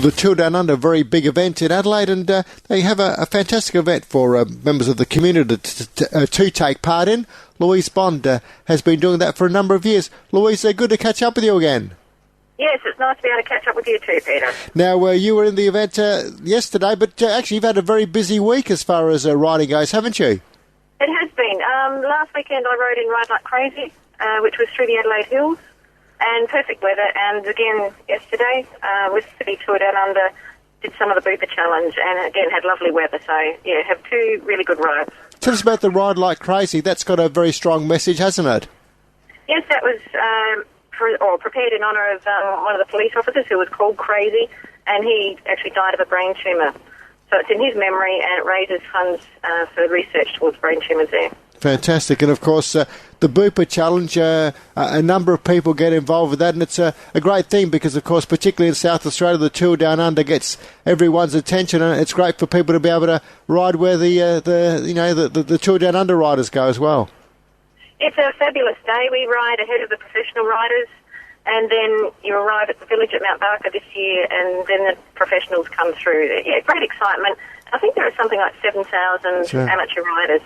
Well, the Tour Down Under, a very big event in Adelaide, and they have a fantastic event for members of the community to take part in. Louise Bond has been doing that for a number of years. Louise, good to catch up with you again. Yes, it's nice to be able to catch up with you too, Peter. Now, you were in the event yesterday, but actually you've had a very busy week as far as riding goes, haven't you? It has been. Last weekend I rode in Ride Like Crazy, which was through the Adelaide Hills, and perfect weather. And again, yesterday, with City Tour Down Under, did some of the Booper Challenge, and again had lovely weather. So, yeah, have two really good rides. Tell us about the Ride Like Crazy. That's got a very strong message, hasn't it? Yes, that was prepared in honour of one of the police officers who was called Crazy, and he actually died of a brain tumour. So it's in his memory, and it raises funds for research towards brain tumours there. Fantastic. And, of course, the Booper Challenge, a number of people get involved with that, and it's a great thing because, of course, particularly in South Australia, the Tour Down Under gets everyone's attention, and it's great for people to be able to ride where the Tour Down Under riders go as well. It's a fabulous day. We ride ahead of the professional riders, and then you arrive at the village at Mount Barker this year, and then the professionals come through. Yeah, great excitement. I think there are something like 7,000 amateur riders.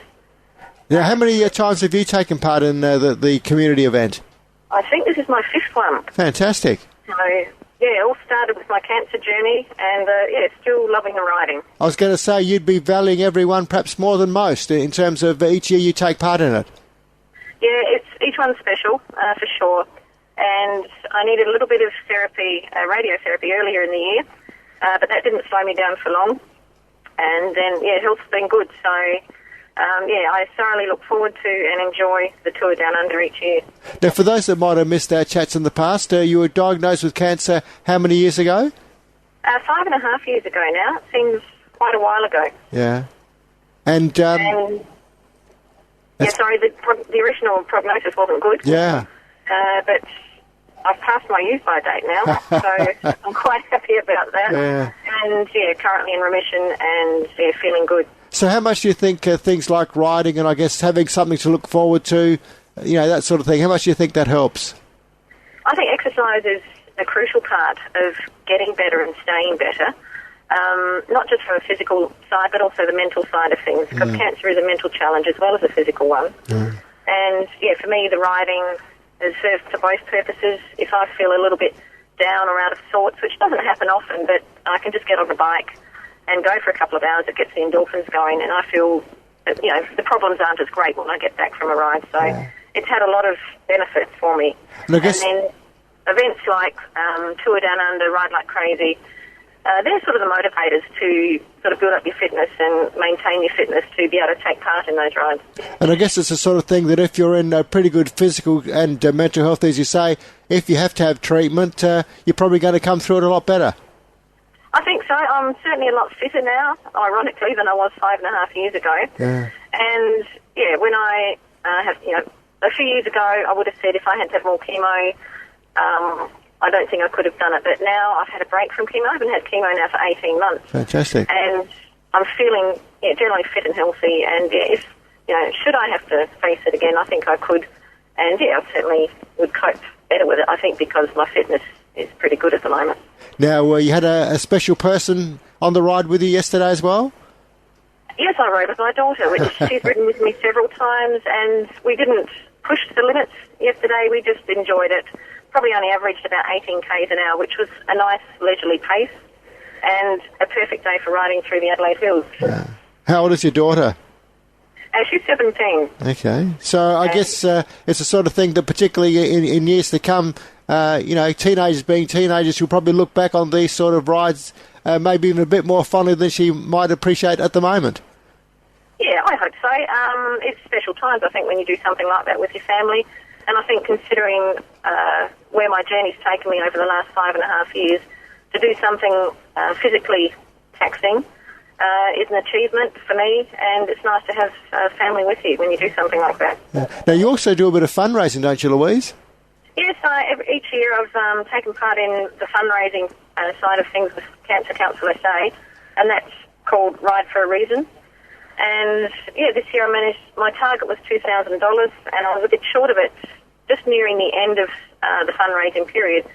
Now, how many times have you taken part in the community event? I think this is my 5th one. Fantastic. So, yeah, it all started with my cancer journey, and, still loving the riding. I was going to say you'd be valuing everyone perhaps more than most in terms of each year you take part in it. Yeah, each one's special, for sure. And I needed a little bit of therapy, radiotherapy earlier in the year, but that didn't slow me down for long. And then, health's been good, so... I thoroughly look forward to and enjoy the Tour Down Under each year. Now, for those that might have missed our chats in the past, you were diagnosed with cancer how many years ago? 5.5 years ago now. It seems quite a while ago. Yeah. And the original prognosis wasn't good. Yeah. But I've passed my use-by date now, so I'm quite happy about that. Yeah. And, currently in remission and, feeling good. So how much do you think things like riding and I guess having something to look forward to, that sort of thing, how much do you think that helps? I think exercise is a crucial part of getting better and staying better, not just from a physical side but also the mental side of things, because cancer is a mental challenge as well as a physical one. And, for me, the riding has served to both purposes. If I feel a little bit down or out of sorts, which doesn't happen often, but I can just get on the bike and go for a couple of hours, it gets the endorphins going, and I feel that, the problems aren't as great when I get back from a ride. So it's had a lot of benefits for me. And then events like Tour Down Under, Ride Like Crazy, they're sort of the motivators to sort of build up your fitness and maintain your fitness to be able to take part in those rides. And I guess it's the sort of thing that if you're in pretty good physical and mental health, as you say, if you have to have treatment, you're probably going to come through it a lot better. I think so. I'm certainly a lot fitter now, ironically, than I was 5.5 years ago. Yeah. And, when I a few years ago, I would have said if I had to have more chemo, I don't think I could have done it. But now I've had a break from chemo. I haven't had chemo now for 18 months. Fantastic. And I'm feeling generally fit and healthy. And, should I have to face it again, I think I could. And, I certainly would cope better with it, I think, because my fitness is pretty good at the moment. Now, you had a special person on the ride with you yesterday as well? Yes, I rode with my daughter, which she's ridden with me several times, and we didn't push the limits yesterday. We just enjoyed it. Probably only averaged about 18 k's an hour, which was a nice leisurely pace and a perfect day for riding through the Adelaide Hills. How old is your daughter? She's 17. Okay. So I guess it's the sort of thing that particularly in years to come, teenagers being teenagers, she'll probably look back on these sort of rides maybe even a bit more fondly than she might appreciate at the moment. Yeah, I hope so. It's special times, I think, when you do something like that with your family. And I think considering where my journey's taken me over the last 5.5 years, to do something physically taxing is an achievement for me, and it's nice to have family with you when you do something like that. Yeah. Now, you also do a bit of fundraising, don't you, Louise? Yes, each year I've taken part in the fundraising side of things with Cancer Council SA, and that's called Ride for a Reason. And, this year my target was $2,000, and I was a bit short of it, just nearing the end of the fundraising period.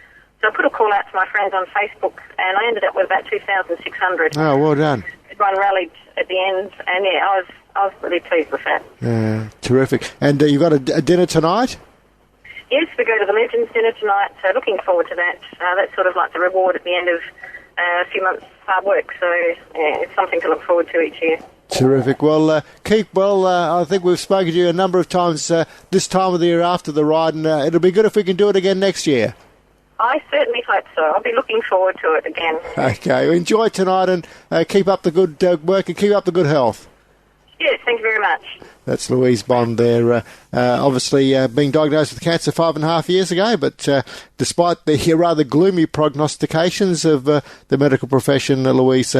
So I put a call out to my friends on Facebook, and I ended up with about 2,600. Oh, well done. Everyone rallied at the end, and yeah, I was really pleased with that. Terrific. And you've got a dinner tonight? Yes, we go to the Legends dinner tonight, so looking forward to that. That's sort of like the reward at the end of a few months' hard work, so yeah, it's something to look forward to each year. Terrific. Well, keep well. I think we've spoken to you a number of times this time of the year after the ride, and it'll be good if we can do it again next year. I certainly hope so. I'll be looking forward to it again. Okay. Well, enjoy tonight, and keep up the good work and keep up the good health. Yes, thank you very much. That's Louise Bond there, obviously being diagnosed with cancer 5.5 years ago, but despite the rather gloomy prognostications of the medical profession, Louise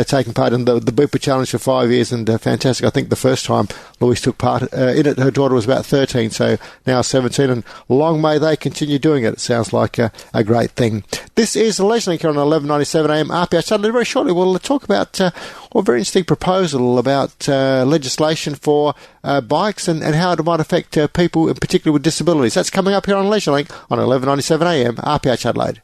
taking part in the Bupa Challenge for 5 years, and fantastic. I think the first time Louise took part in it, her daughter was about 13, so now 17, and long may they continue doing it. It sounds like a great thing. This is Leisurely here on 11:97 AM RPH. Suddenly, very shortly, we'll talk about a very interesting proposal about legislation for bikes and how it might affect people, in particular with disabilities. That's coming up here on Leisurely on 11:97 AM RPH Adelaide.